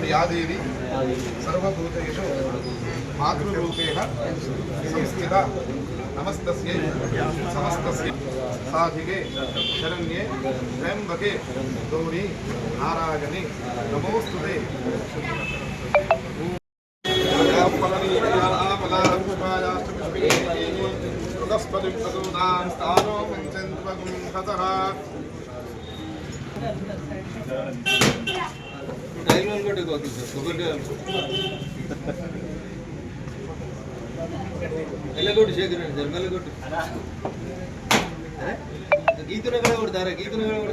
यादेवी सर्वभूतेषु मातृरूपेण संस्थिता नमस्तस्यै समस्तस्यै साधिके शरण्ये त्र्यम्बके गौरी नारायणे नमोस्तुते। शेखर गीतन कोड़ता गीतन रोज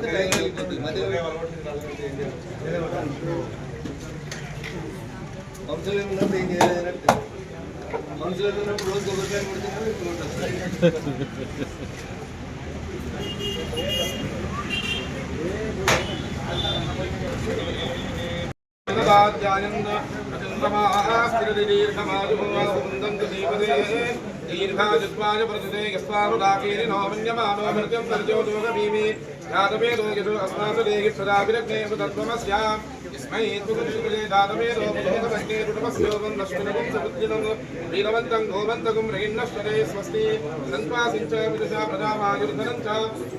दीर्घायुष्माय प्रसुते यस्वानुराकेरि नो मन्यमानो मृत्युं सर्जोदोगभीमि यादवेदो यदो अस्मासु देहि सदा विरग्ने तत्त्वमस्याम् इस्मै तुगुरुकुले दातवेदो मुदोगभङ्गे रुटमस्योगं नश्विनगं समुद्दिनं वीरवन्तं गोवन्तगं रहिन्नश्वरे स्वस्ति सन्त्वासिञ्च विदुषा प्रजामायुर्धनं च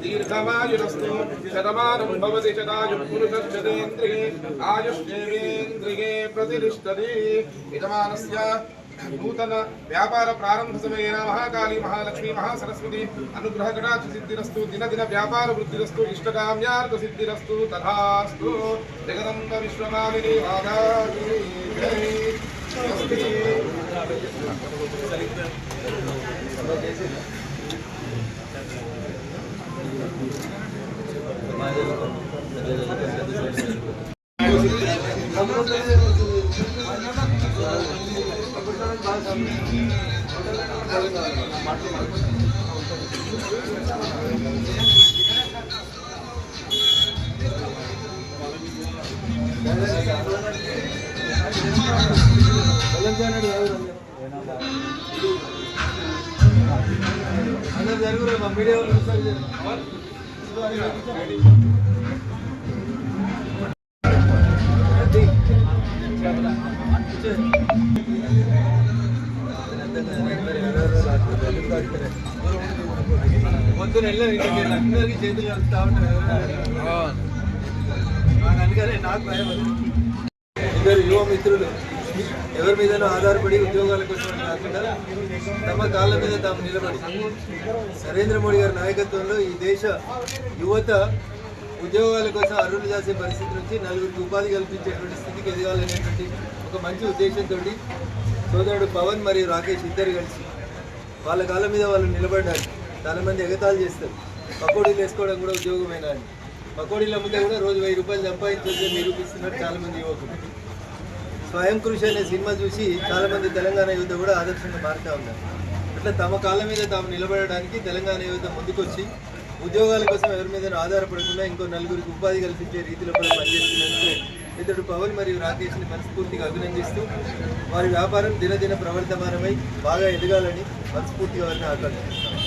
दीर्घमायुरस्तु शतमानं भवति शतायुः पुरुषश्चतेन्द्रिये आयुष्येवेन्द्रिये प्रतिष्ठति। यजमानस्य नूतन व्यापार प्रारंभ समय महाकाली महालक्ष्मी महासरस्वती अनुग्रह कटाक्ष सिद्धिरस्तु दिन दिन व्यापार वृद्धिरस्तु इष्टकाम्यार्थ सिद्धिरस्तु तथास्तु। जगदम्ब विश्वमालिनी माता की जय। అందుకనే నాకు భయం. ఇద్దరు యువ మిత్రులు ఎవరి మీదనో ఆధారపడి ఉద్యోగాల కోసం కాకుండా తమ కాళ్ళ మీద తాము నిలబడి నరేంద్ర మోడీ గారి నాయకత్వంలో ఈ దేశ యువత ఉద్యోగాల కోసం అర్హులు చేసే పరిస్థితి నుంచి నలుగురికి ఉపాధి కల్పించేటువంటి స్థితికి ఎదగాలనేటువంటి ఒక మంచి ఉద్దేశంతో సోదరుడు పవన్ మరియు రాకేష్ ఇద్దరు కలిసి వాళ్ళ కాళ్ళ మీద వాళ్ళు నిలబడ్డారు. చాలామంది ఎగతాళి చేస్తారు, పకోడీలు వేసుకోవడం కూడా ఉద్యోగమేనా అని. పకోడీల ముందే కూడా రోజు 1000 రూపాయలు సంపాదించే నిరూపిస్తున్నారు చాలామంది యువకులు. స్వయం కృషి అనే సినిమా చూసి చాలామంది తెలంగాణ యువత కూడా ఆదర్శంగా మారుతూ ఉన్నారు. అట్లా తమ కాళ్ళ మీద తాము నిలబడడానికి తెలంగాణ యువత ముందుకొచ్చి ఉద్యోగాల కోసం ఎవరి మీద ఆధారపడకుండా ఇంకో నలుగురికి ఉపాధి కల్పించే రీతిలో కూడా పనిచేస్తున్నందుకు ఇతడు పవన్ మరియు రాకేష్ని మనస్ఫూర్తిగా అభినందిస్తూ వారి వ్యాపారం దినదిన ప్రవర్తమానమై బాగా ఎదగాలని మనస్ఫూర్తిగా వారిని ఆకాంక్షిస్తాను.